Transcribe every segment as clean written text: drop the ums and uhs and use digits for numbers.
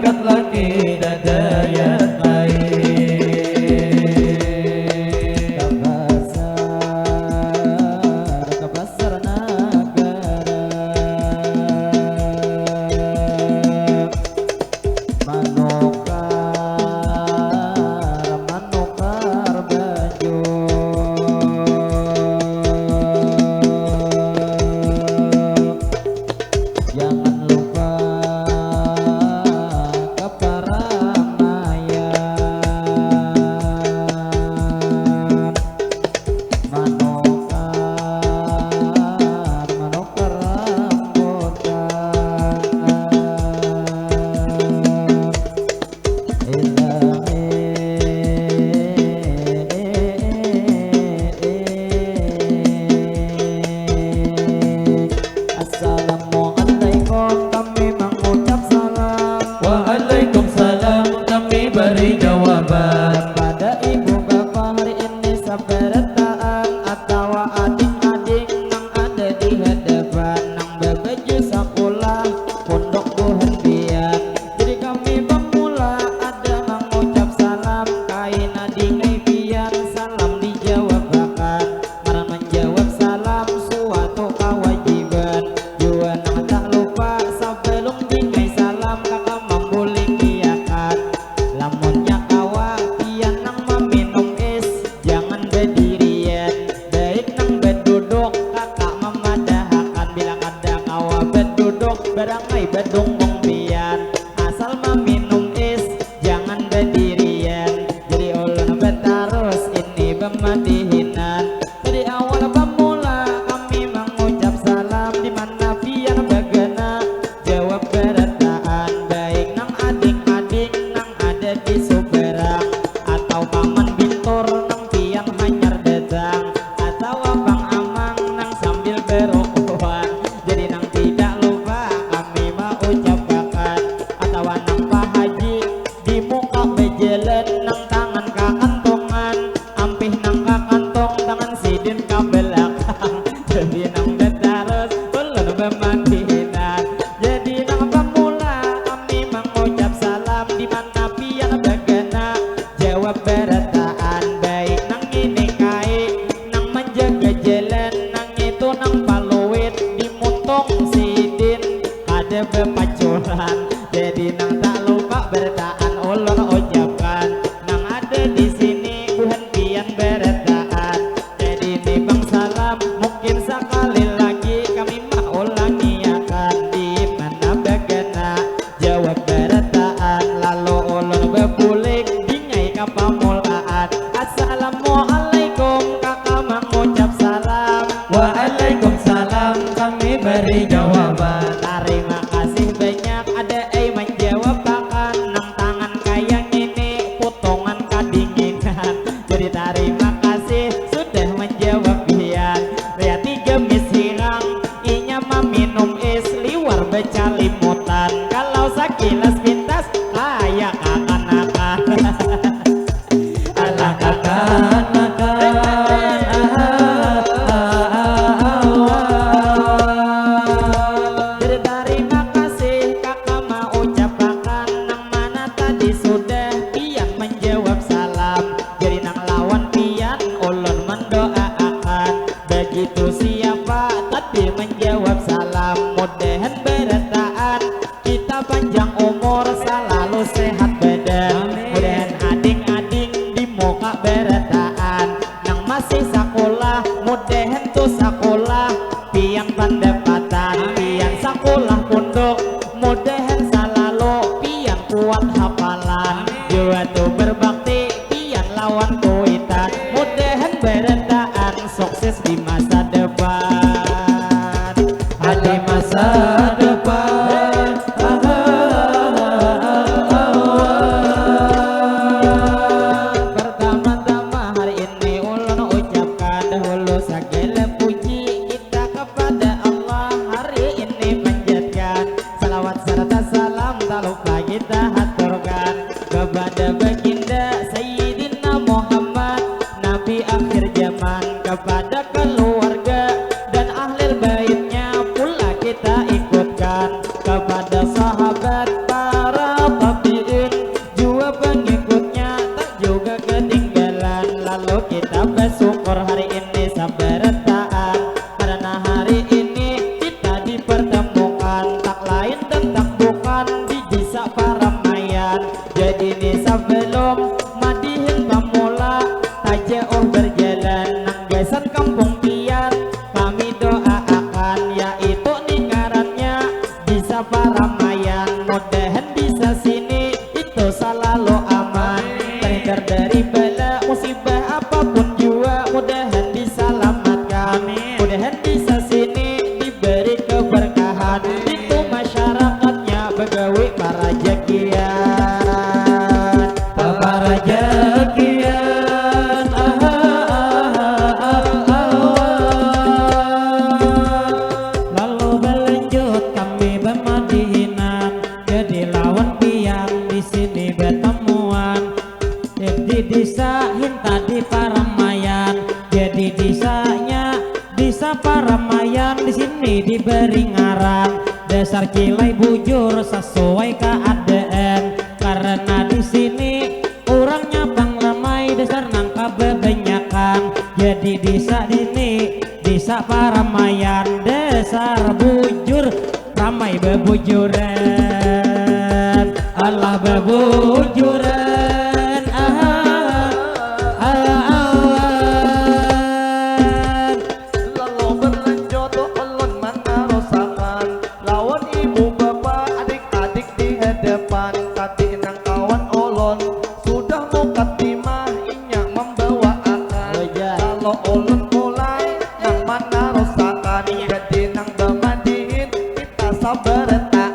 malaikat laki dan dayat lain. Kabasar nagara manukar baju. Jangan lupa keparamaian. Manukar rambutan. Assalamualaikum, kami mengucap salam. Waalaikumsalam, kami beri jawaban. Pada ibu bapak hari ini sabarataan atau adik-adik nang ada di hadapan nang bebeju sekolah pondok buhendian. Jadi kami pemula ada mengucap salam kain adik pian salam dijawab bahkan marah menjawab salam suatu kewajiban. Jua nang tak lupa sebelum dingai salam kakak membuli kiakan. Lamunnya kawa pian nang meminum es jangan berdirian baik nang berduduk kakak memadahkan bila kada kawa berduduk berangai berdungkung pian asal meminum es jangan berdirian. Jadi ulun bertarus ini pemadihinan dari awal pemula kami mengucap salam di mana pian bagana jawab berataan baik nang adik-adik nang ada di Suberang atau paman bintur nang pian hanyar datang atau abang amang nang sambil berokohan. Jadi nang tidak lupa kami mau ucapkan atau nang Pak Haji di muka bejelan nang tangan ka kantongan ampih nang ka kantong tangan sidin ka belakang. Jadi nang betarus ulun bemandihinan. Jadi nang pemula kami mengucap salam di mana pian bagana jawab berataan baik nang ini kai nang menjaga jalan nang itu nang paluit di muntong sidin ada bepacuran. Jadi nang tak lupa berataan ulun ucapkan nang ada di sini buhan pian berataan. Jadi ini bang salam mungkin sekali lagi kami mau ulangi akan di mana bagana jawab berataan lalu ulun bepulik dingai kapamulaan. Assalamualaikum kakak mengucap salam. Waalaikumsalam, kami beri jawaban. Terima kasih banyak ada menjawab bahkan nang tangan kayak ini potongan kadinginan. Jadi terima kasih sudah menjawab pian. Lihat tiga misirang inya meminum es liwar becalimutan kalau sakilas pintas kayak kakan-kakan. Alah kakan-kakan. Jadi terima kasih kakak mau ucapkan nang mana tadi sudah pian menjawab salam. Jadi nang lawan pian ulun mendoakan begitu siapa tadi menjawab salam mudahan berataan kita panjang umur selalu sehat badan. Mudahan adik-adik di muka berataan nang masih sekolah mudahan tuh sekolah pian pendapatan pian sekolah pondok mudahan selalu pian kuat hafalan jua tuh berbakti pian lawan kuitan mudahan berataan sukses di masa depan. Di masa depan. Pertama-tama hari ini ulun ucapkan dahulu segala puji kita kepada Allah. Hari ini panjatkan salawat serta salam tak lupa kita haturkan kepada baginda Sayyidina Muhammad pian. Jadi nih sebelum madihin pamula aja berjalan nang geser kampung pian. Kami doakan yaitu nih ngarannya bisa Paramayan, mudahan bisa sini itu selalu aman, terhindar dari bala musibah apapun jua, mudahan diselamatkan, mudahan bisa sini diberi keberkahan, itu masyarakatnya begawi para jakian, para jakian, lalu berlanjut kami bermadihinan, jadi lawan pian di sini bertemuan, jadi disahin tadi Paramayan, jadi disanya desa Paramayan, di sini diberi ngaran dasar Cilai Bujur sesuai keadaan, karena di sini orangnya bang ramai dasar nangka bebanyakan, jadi desa ini desa Paramayan dasar bujur ramai bebujuran, Allah bebujuran, Lalu berlanjut ulun mana rosakan, lawan ibu bapak adik-adik di hadapan, tadi nang kawan ulun sudah mukadimah inya membawa akan. Kalau ulun mulai nang mana rosakan, jadi nang bemadihin kita sabar taat.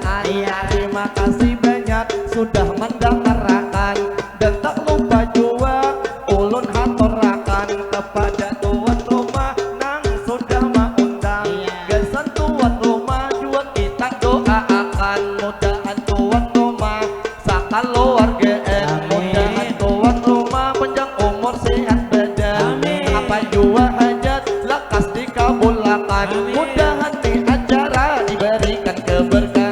Terima kasih banyak sudah mendengarkan, dan tak lupa juga ulun haturakan kepada tuan rumah nang sudah mengundang. Gesan tuan rumah juga kita doakan, mudahan tuan rumah sakal keluargaan, mudahan tuan rumah panjang umur sehat badan, apa juga hajat lekas dikabulkan, mudahan di acara diberikan keberkahan.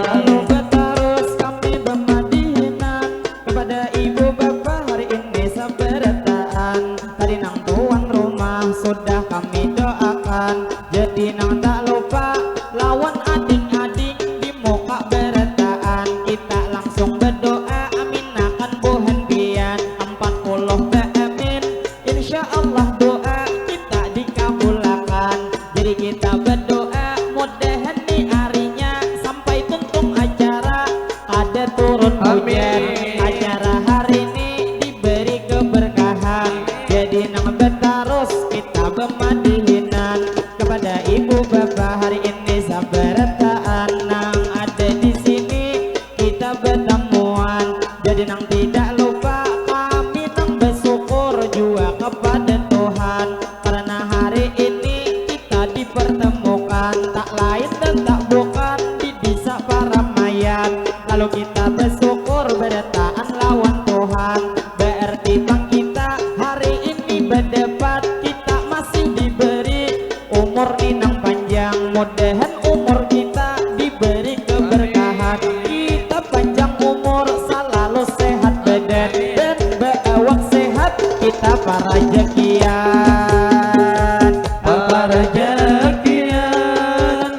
Lalu bertarus kami bermadihinan kepada ibu bapak hari ini sabarataan. Tadi nang tuan rumah sudah kami doakan, jadi nang tak lupa lawan adik-adik di muka berataan. Kita langsung berdoa aminakan buhan pian 40 amin, insya Allah doa kita dikabulkan. Jadi kita berdoa mudahan nih harinya sampai tuntung acara ada turun hujan, acara hari ini diberi keberkahan. Jadi nang bertarus kita bermadihinan kepada ibu bapak hari ini sabarataan, nang ada di sini kita bertemuan. Jadi nang tidak lupa kami nang bersyukur juga kepada Tuhan, karena hari ini kita dipertemukan tak lain dan tak bukan di desa Paramayan. Lalu kita bersyukur berdataan lawan Tuhan, berarti bang kita hari ini berdebat, kita masih diberi umur ninang panjang, mudahan umur kita diberi keberkahan, kita panjang umur selalu sehat badan dan berawak sehat kita para jakian, para jakian,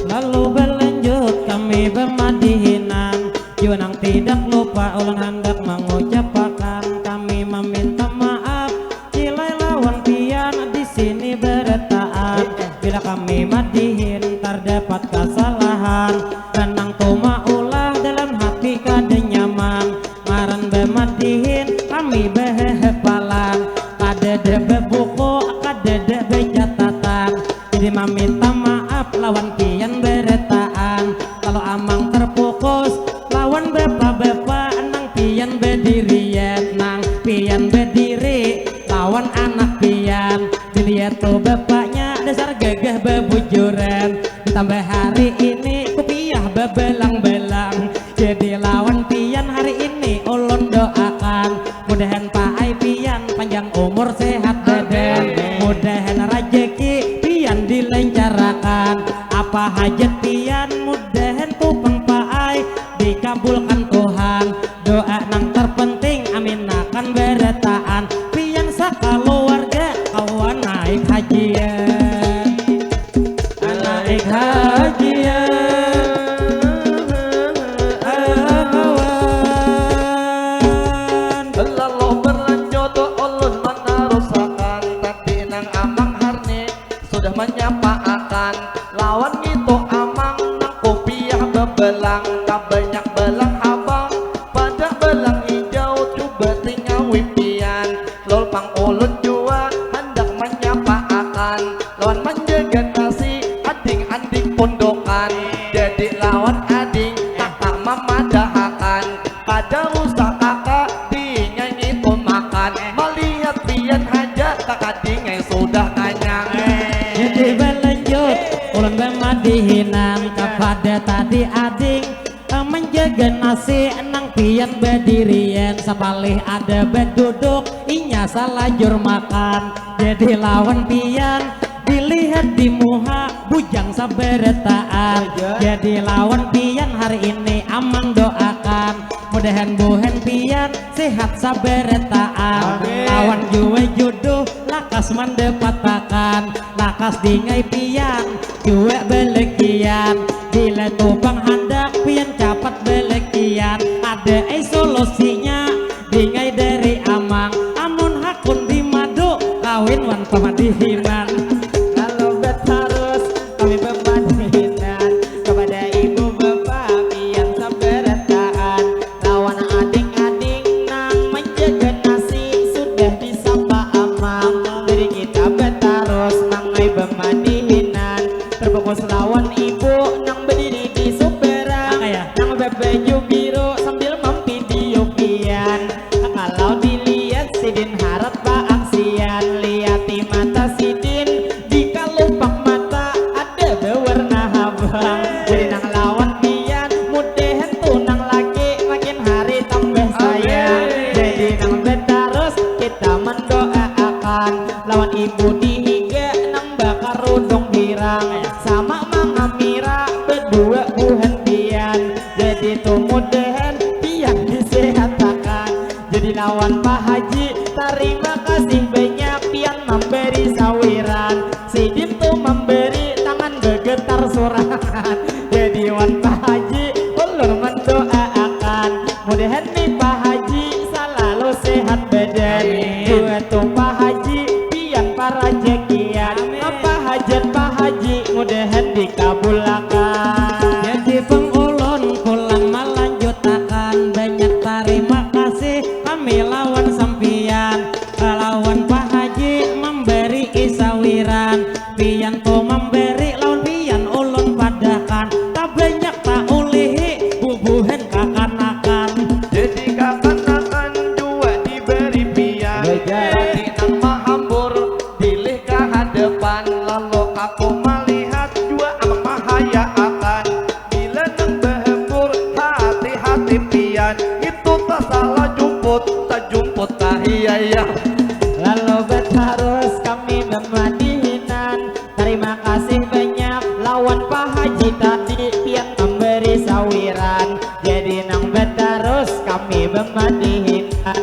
lalu berlanjut kami bermadihinan, junang tidak lupa ulun hendak mengucapkan kami meminta maaf Cilai lawan pian di sini bertaat, bila kami madihin terdapat kesalahan, tenang tuma ulah dalam hati kada nyaman, ngaran bemadihin kami behepalan, kada bebuku kada becatatan, jadi meminta maaf lawan pian beretaan, kalau amang terfokus lawan bepa-bepa nang pian berdirian, nang pian berdiri lawan anak pian, dilihat tuh bapaknya dasar gagah bebujuran, ditambah hari ini kupiah bebelang-belang, jadi lawan pian hari ini ulun doakan, mudahan paai pian panjang umur sehat badan, mudahan rejeki pian dilencarakan, apa hajat pian mudahan kupang paai dikabulkan Tuhan, doa nang terpenting aminakan beretaan, pian sakaluarga kawan naik hajian, naik adik hajian Lalu berlanjut ulun menerusakan tadi nang amang harni sudah menyapa akan lawan itu amang nang kopiah bebelang tak banyak belang abang pada belang hijau coba tinggal wipian lol pang ulun jua hendak menyapa akan lawan menjaga nasi ading-ading pondokan jadi lawan ading kakak memadahakan pada rusak kakak dinyanyi tu makan melihat pian hajat kakak dingai sudah kanyang jadi berlanjut ulun bemadihinan kepada tadi ading menjaga nasi nang pian berdirian sepalih ada berduduk inya salajur makan jadi lawan pian dilihat di muha bujang saberetaan jadi lawan pian hari ini amang doakan mudahan buhen pian sehat saberetaan lawan juwe jodoh lakas mendepatakan lakas dingai pian juwe belekian bila tupang handak pian capat belekian ada solusinya dingai dari amang amun hakun di madu kawin wan pemadihinan Lalu harus kami pemadihinan kepada ibu bapak yang saberetaan lawan adik-adik nang menjaga nasi sudah disapa amang dari kita betarus nangai pemadihinan terbungkus lawan ibu nang berdiri di superang nang berbaju biru sambil memvideo pian kalau dilihat sidin harap baaksian liati mata sidin di kalupak mata ada berwarna abang jadi nang lawan pian mudahan tunang laki makin hari tambah sayang jadi nang betarus kita mendoakan lawan ibu dihiga nang bakar rudong hirang sama mama mira berdua buhan pian jadi tuh mudahan pian disehatakan jadi lawan Pak Haji terima kasih banyak pian memberi sawiran sidin tuh memberi tangan bergetar sorangan jadi wan Pak Haji ulur mendoakan mudahan nih Pak Haji selalu sehat badan dua tuh Pak Haji pian para jekian apa hajat Pak Haji mudahan dikabulkan jadi pengulun pulang melanjutakan banyak terima kasih kami lawan sampian lawan Pak Haji memberi isawiran pian tuh memberi lawan pian ulun padakan tak banyak tak ulihi bubuhan kakanakan jadi kakanakan jua diberi pian tadi nang mahambur dilih ke hadapan lalu aku melihat jua amang mahaya akan bila nang behembur hati-hati pian itu tak salah jumput tak jumput tahiyaya lalu harus kami memadihinan terima kasih banyak lawan Pak Haji tadi pian memberi sawiran jadi nang betarus kami memadihinan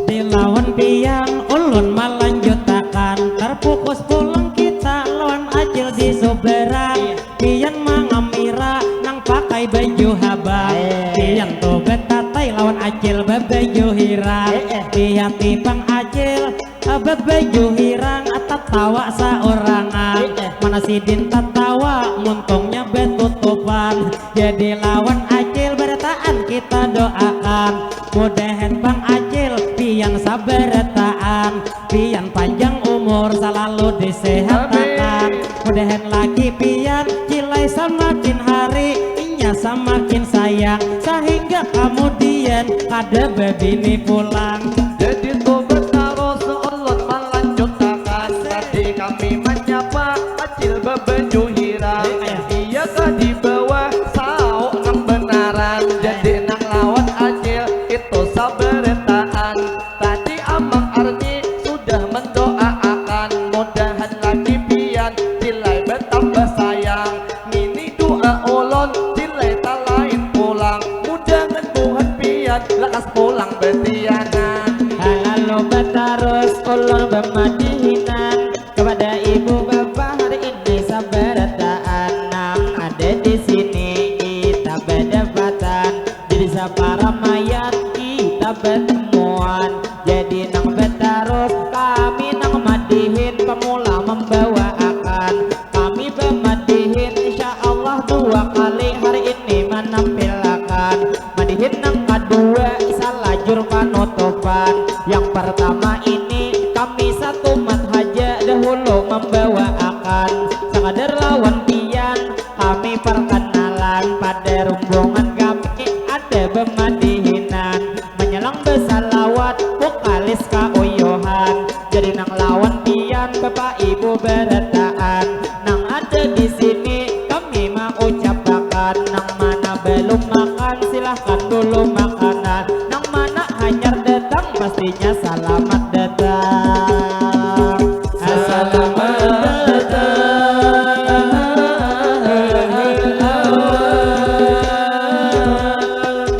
dilawan pian ulun melanjutakan terpukus pulang kita lawan acil di soberang pian mangamira nang pakai baju habang pian tuh betatai lawan acil bebaju hirang pian tipang acil bebaju hirang tawa saorangan mana sidin tawa muntungnya betutupan jadi lawan acil bertaan kita doakan mudahan Bang Acil pian saberetaan pian panjang umur selalu disehatakan mudahan lagi pian cilai semakin hari inya semakin sayang sehingga kemudian ada babini pulang jadi tuh betarus ulun melanjutakan tadi kami menyapa acil bebaju hirang iya kah di bawah sao nang benaran jadi nang lawan acil itu saberetaan tadi amang arni sudah mendoakan mudahan lagi pian cilai betambah sayang ini doa ulun cilai tak lain pulang mudahan buhan pian lekas pulang betianan lalu betarus ulun memadihinan kepada ibu bapak hari sabarataan nang ada di sini kita berdebatan jadi para mayat kita bertemuan jadi nang bertaruh kami nang madihin pemula membawa akan kami bermadihin insyaallah 2 kali hari ini menampilkan madihin nang kedua salajur panutupan yang pertama ini kami satu haja dahulu membawa akan sekadar lawan pian kami perkenalan pada rombongan kami ada bemadihinan menyelang besalawat vokalis kauyohan jadi nang lawan pian bapak ibu beretaan nang ada di sini kami mau ucapkan nang mana belum makan silahkan dulu makanan nang mana hanyar datang pastinya selamat datang.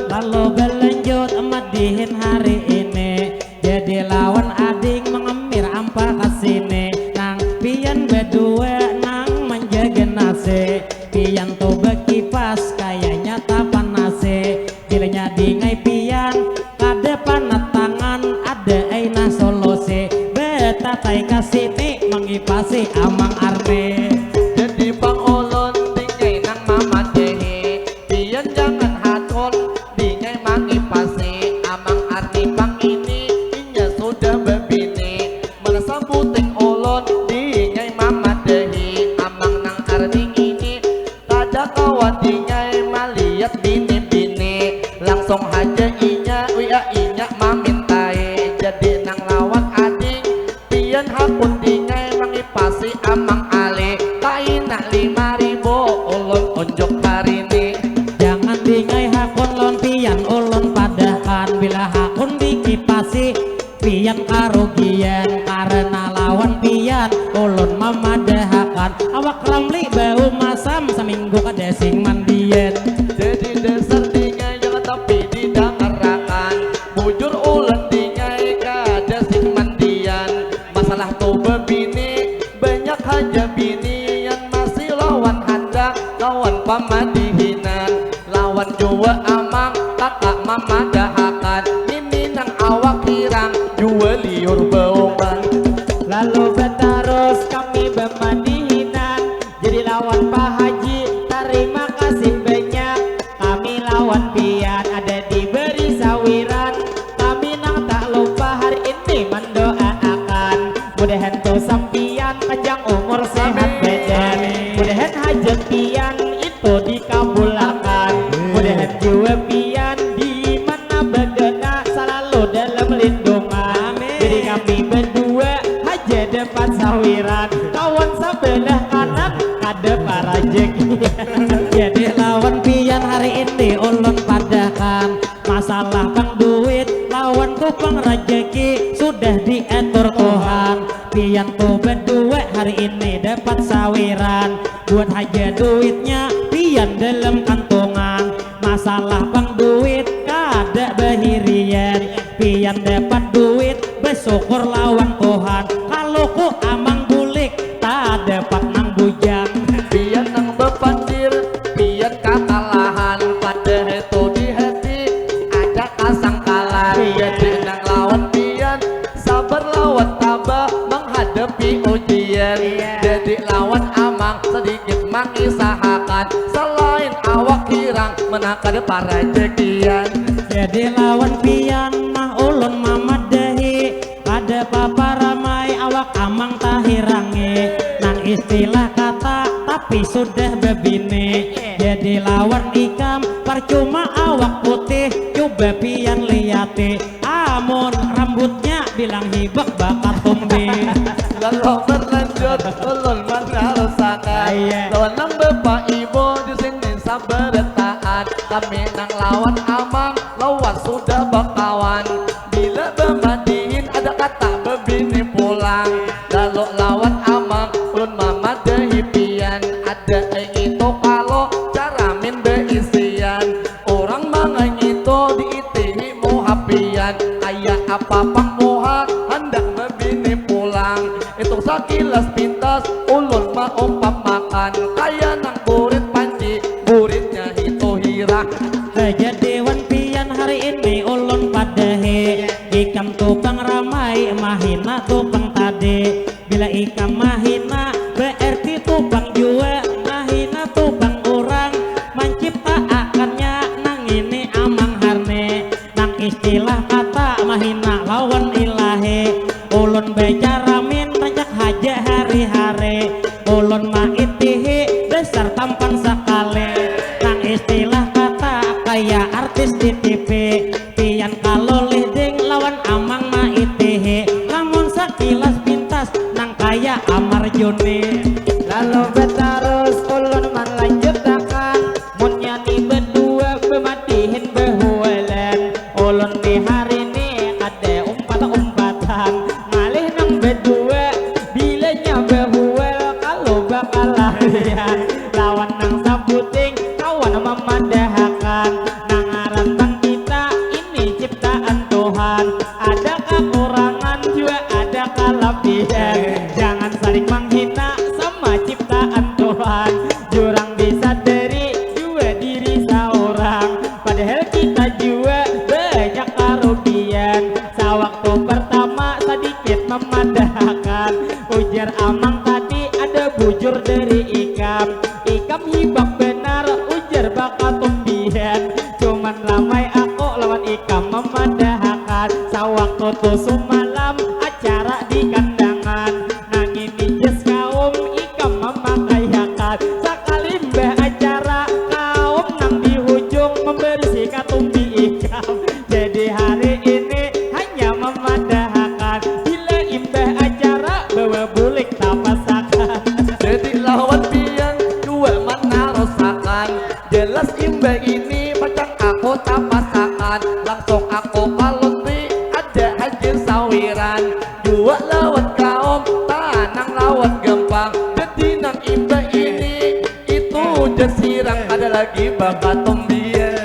Lalu berlanjut madihin hari ini jadi lawan ading mengemir ampar kesini nang pian berdua nang menjaga nasi pian tuh bekipas kayaknya tak panase bilanya dingai pian kada panat tangan ada aina solusi betatai kasini mengipasi amang arne jadi bang ulun dingai nang mama dehi pian jangan hatun dingai mangipasi amang arni bang ini inya sudah berbini menesambuting ulun dingai mama dehi amang nang arni ini tada kawan dingai maliat bini-bini langsung haja inya uya inya mamintai jadi nang lawan ading pian hakun dingai mangipasi amang ali kaina 5.000 ulun unjuk hari ini jangan dingai hakun lon pian ulun padahkan bila hakun dikipasi pian karugian karena lawan pian ulun memadahakan awak ramli bau masam seminggu kada sing mandian jadi dasar dingai jangan tapi didangarakan bujur ulun dingai kada sing mandian masalah tuh bebini banyak haja bini yang masih lawan handang lawan pamadihinan lawan jua amang kakak mama dahakan ini nang awak hirang jua liur baungan Lalu bertarus kami bermadihinan jadi lawan Pak Haji terima kasih banyak kami lawan pian ada diberi sawiran kami nang tak lupa hari ini mendoakan mudahan tuh sampian panjang umur sehat badan mudahan hajat pian itu dikabulkan mudahan jiwa pian di mana bergena selalu dalam lindungan jadi kami berdua aja dapat sawiran kawan sebelah kanan ada para jeki jadi lawan pian hari ini ulun padahkan masalah pang duit lawan ku pang rejeki sudah diatur Tuhan pian tuh berdua hari ini dapat sawiran buat aja duitnya pian dalam kantongan masalah pang duit kada bahirian pian dapat duit bersyukur lawan Tuhan kalau ku amang bulik tak dapat nang bujang pian nang bepandir pian kakalahan pada itu di hati ada kasangkalan jadi nang lawan pian sabar lawan tabah menghadapi ujian jadi lawan amang sedikit mengisahakan selain awak hirang menakar para jekian jadi lawan pian mah ulun mamadahi ada papa ramai awak amang tahirangi nang istilah kata tapi sudah bebini jadi lawan ikam percuma awak putih coba pian liati amun rambutnya bilang hibak bakat tumbi lalu berlanjut ulun menarusakan lawan nang bapak ibu di sini sabar taat kami nang lawan amang lawan sudah bakawan bila bermandiin ada kata bebini pulang lalu lawan amang ulun mama dehipian ada itu kalau cara min beisian orang mangan itu diitihi muhapian ayah apa pang muha hendak bebini pulang itu sakilas pintas ulun ma makan kaya nang burit panci buritnya itu hirang. Jadi wan pian hari ini ulun padahe ikam tupang ramai mahina tupang tade. Bila ikam mahina berarti tupang jua mahina tupang orang mencipta akannya nang ini amang harne nang istilah kata mahina lawan ilahe. Ulun bicara min rancak haja hari-hari ulun maitihi besar tampan sekali nang istilah kata kayak artis di TV pian kalau leading lawan amang maitihi namun sekilas pintas nang kayak Amar Joni. Lalu betarus ulun man lanjutakan mun nyanyi berdua bematihin behuelan ulun di hari ini ada umpatan ngalih nang berdua bilanya behuel kalau bakal larian lawan nang sabuting kawan memadahakan nang arantang kita ini ciptaan Tuhan ada kekurangan juga ada kelebihan jangan saling menghina sama ciptaan Tuhan jurang bisa dari juga diri seorang padahal kita juga banyak kerugian sewaktu pertama sedikit memandahkan ujar amang tadi ada bujur dari ikam hibak benar ujar bakat tumbihan cuman ramai aku lawan ikam memandahkan sewaktu tuh malam acara di kandangan nang ini jes kaum ikam memakaiakan sekali mbah acara kaum nang di hujung memberi sikat tumbi ikam jadi hari ini hanya memadahkan bila imbah acara bawa bulik tapasakan. Jadi lawan pian dua mana rosakan jelas imbah ini macam aku tapasakan langsung aku kalutri ada hasil sawiran dua lawan kaum tanang lawan gampang jadi nang imbah ini itu jasirang ada lagi bakat tumbian.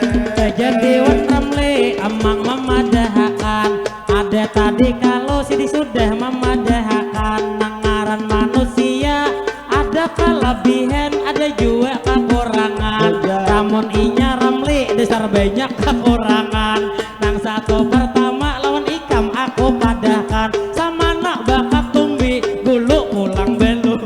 Jadi wan ramle amang memadahkan ada tadi kalau sini sudah memadahkan nang ngaran manusia ada kelebihan ada juga kekurangan namun inya ramle dasar banyak kekurangan nang satu pertama lawan ikam aku padahkan sama nak bakat tumbi gulu pulang belum.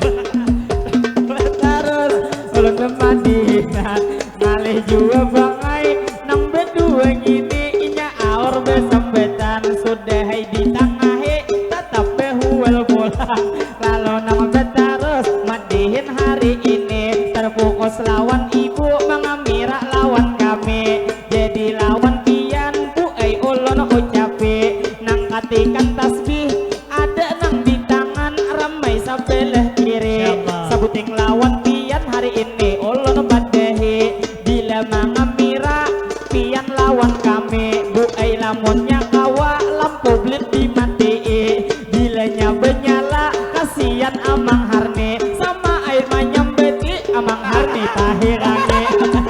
Terus ulun memandikan ngalih juga bangai nang berdua gini inya aur besambetan sudah hai di tangahe tetap behuel pulang lalu nang betarus mandihin hari ini terfokus lawan ibu mengamira lawan kami jadi lawan pian bu ulun ucapi nang katikan tasbih ada nang di tangan ramai sebelah kiri sabuting lawan pian hari ini ulun badahi bila mengamira pian lawan kami bu lamunnya kawa lampu blit dimatii bilanya benyala kasihan amang harni sama air manyambeti amang harni tahirane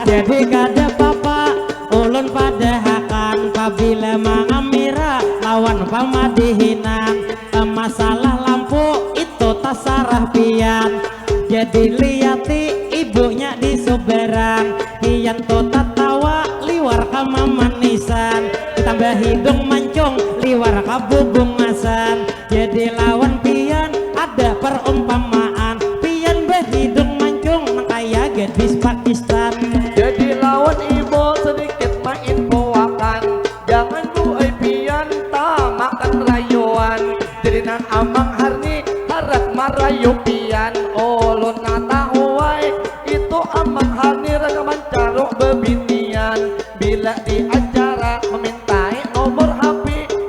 Jadi kada papa ulun padahakan pabila mengamira lawan pamadihinan masalah lampu itu tasarah pian jadi liati ibunya di suberan pian to tawa liwar kama manisan ditambah hidung mancung liwar kabubungasan jadi lawan pian ada perumpamaan pian berhidung mancung nang kaya gadis Pakistan. Jadi lawan ibu sedikit main poakan jangan bu pian tak makan rayuan jadi nang amang harni harap marayu pian ulun tahu wae itu amang harni rekaman caruk bebinian bila di acara memintai nomor HP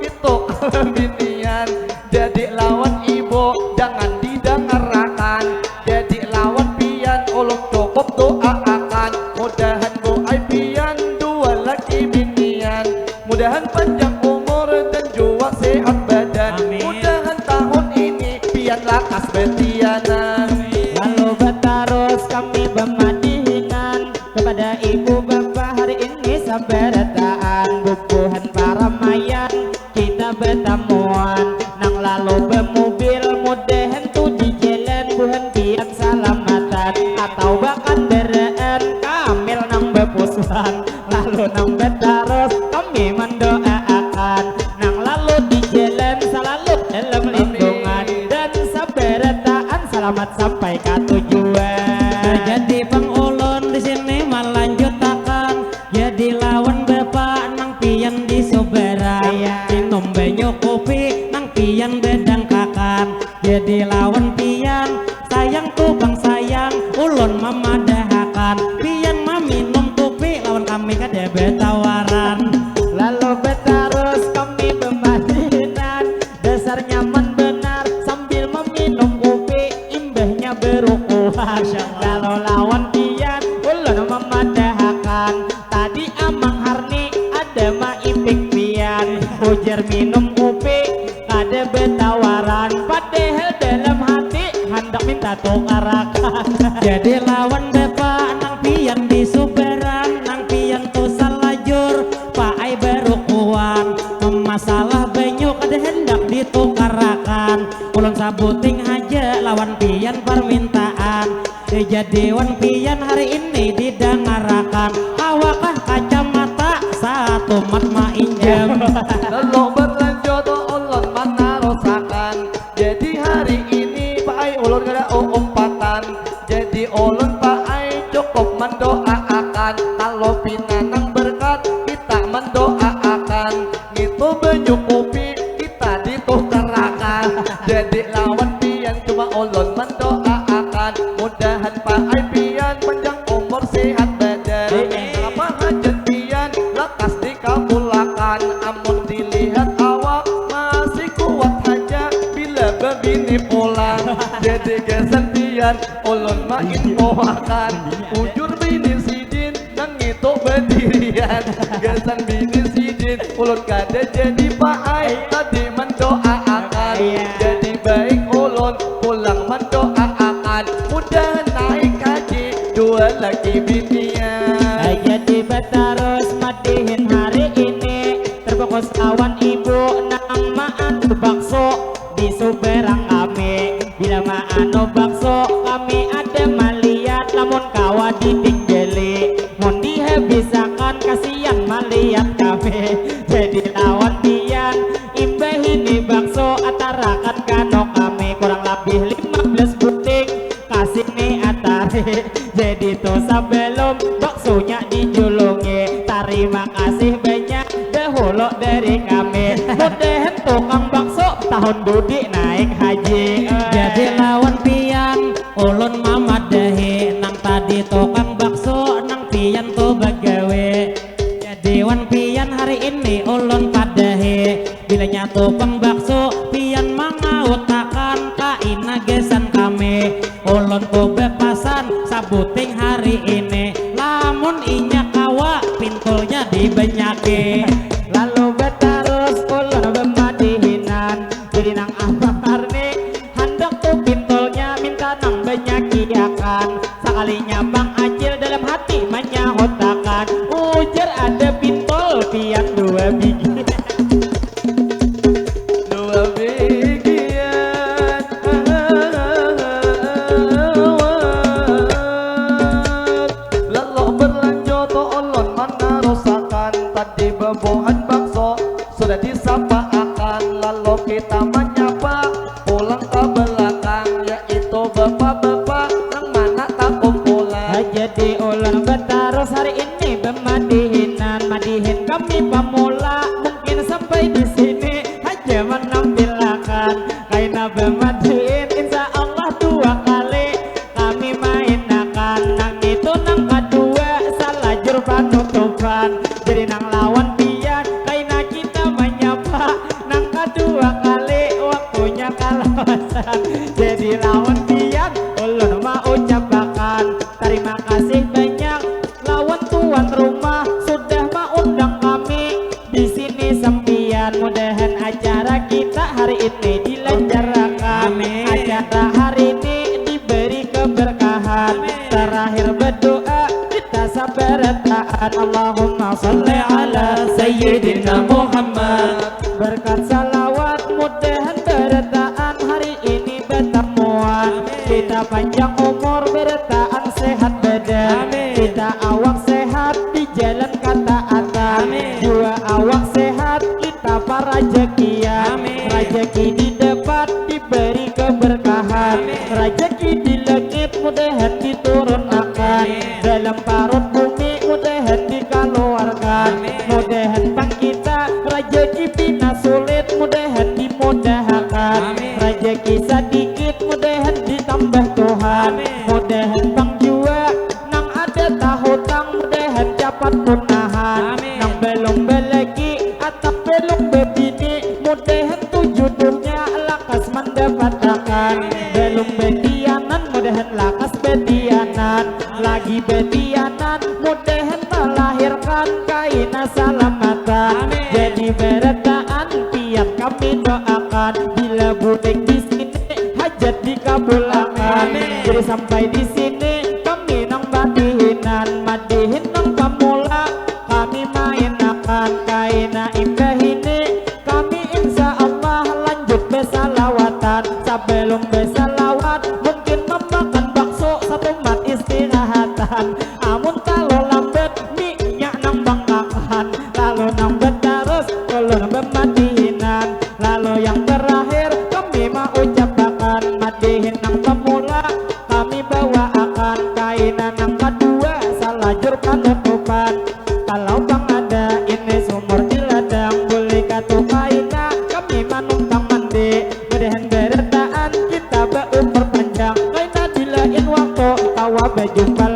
itu binian jadi lawan ibu jangan didengarkan jadi lawan pian ulun cukup doakan mudahan bu pian dua laki binian mudahan panjang umur dan juga sehat badan Amin. mudahan tahun ini pian lakas betianan. lalu betarus kami bermadihinan kepada ibu bapak hari ini sabarataan bubuhan para mayan kita bertemuan nang lalu bermobil mudahan tu di jalan buhan pian salamatan sampian atau bahkan bereen kamil nang bepusuhan lalu nang bedaros kami mendoakan nang lalu di jalan selalu dalam lindungan dan saberetaan selamat sampai ke tujuan. Jadi Bang Ulun di sini melanjutakan jadi lawan bapak nang pian di soberan minum banyu kopi nang pian bedang kakan jadi lawan pian sayang tuh bang sayang ulun memadahakan pian minum kopi lawan kami kada betawaran Lalu betarus kami pemadinan dasar nyaman benar sambil meminum kopi imbahnya berukuhan lalu lawan pian ulun memadahakan tadi amang harni ada maipik pian ujar minum kopi kada betawaran padahal dalam hati hendak minta tukarakan jadi lawan bapak nang pian di suberan nang pian tuh salajur paai berukuan masalah banyu kada hendak ditukarakan ulun sabuting aja lawan pian permintaan jadi wan pian hari ini didengarakan awakah kacamata satu mat mainjam Lalu berlanjut ulun mana rosakan jadi hari ini paai ulun kada umpatan jadi ulun paai cukup mendoakan kalau pinanang berkat kita mendoakan itu banyu kopi kita ditukarakan jadi lawan pian cuma ulun mendoakan mudahan paai pian panjang umur sehat badan apa hajat pian lekas dikabulakan amun dilihat awak masih kuat aja bila babini pulang jadi kesentian ulun main poakan ujur bini sidin nang itu berdirian gesan bini sidin ulun kada jadi paai tadi mendoakan jadi baik ulun pulang mendoakan mudah naik haji dua lagi binian jadi betarus madihin hari ini terfokus awan ibu nang maan bakso di suberang kami bila maano bakso kami ada maliat lamun kawa ditinggeli mon dihabisakan kasihan maliat kami jadi lawan pian imbah ini bakso atarakan kano kami kurang lebih 15 buting kasih nih atari jadi tuh sebelum baksonya dijulungi terima kasih banyak dahulu dari kami mudahan tukang bakso tahun budi naik haji jadi lawan pian ulun mamadahi nang tadi tukang bakso nang pian tuh bagawe jadi wan pian hari ini ulun padahi bila nyatu tukang bakso pian mangautakan kaina gesan kami ulun tuh bepasan sabuting hari ini lamun inya kawa pintulnya dibenyake lalu betarus ulun bemadihinan jadi nang abang harni hendak tuh pintolnya minta nang benyakiakan sekalinya bang acil dalam hati menyahotakan ujar ada pintol pian dua biji dua bigian lalu berlanjut ulun mana rosakan tadi bebohan bakso sudah disapaakan lalu kita menyapa pulang ke belakang yaitu bapak-bapak nang mana tak kumpulan jadi ulun betarus hari ini bemadihinan madihin kami pemula mungkin sampai di sini aja menampilkan kaina bemadihin insya Allah 2 kali kami mainakan nang itu nang kedua salah jur panutupan jadi nang lawan pian kaina kita menyapa nang kedua kali waktunya kalawasan jadi lawan pian ulun mau ucapakan terima kasih banyak lawan tuan rumah sudah mengundang kami di sini sempian mudahan acara kita hari ini dilancarkan acara hari ini diberi keberkahan terakhir berdoa kita sabaratan Allahumma salli ala sayyidina Muhammad berkat salawat mudahan bertaan hari ini bertemuan kita panjang umur bertaan turun akan dalam parut bumi mudahan dikeluarkan mudahan bang kita rezeki bina sulit mudahan dimudahkan rezeki sedikit mudahan ditambah Tuhan mudahan bang jua nang ada tahu tang mudahan dapat punahan nang belum belagi atau belum bebini mudahan tuh jodohnya lakas mendapatkan belum betianan mudahan lakas betianan lagi betianan mudahan melahirkan kaina salamatan jadi beretaan tiap kami doakan bila budak di sini hajat dikabulkan jadi sampai di sini kami nang batihinan madihin nang pamula kami main akan kaina indah ini kami insya Allah lanjut besalawatan sebelum besalawat mungkin memakan bakso satu mat istirahatan amun kalau lambat minyak nang bangkakan lalu nang terus kalau nang madihinan lalu yang terakhir kami mau ucapkan madihin nang pemula kami bawa akan kainan nang kedua salajur penutupan kalau bang ada ini sumur di ladang boleh katu kaina kami manumpang mandi mudahan beretaan kita berumur panjang kaina dilain waktu tawa berjumpa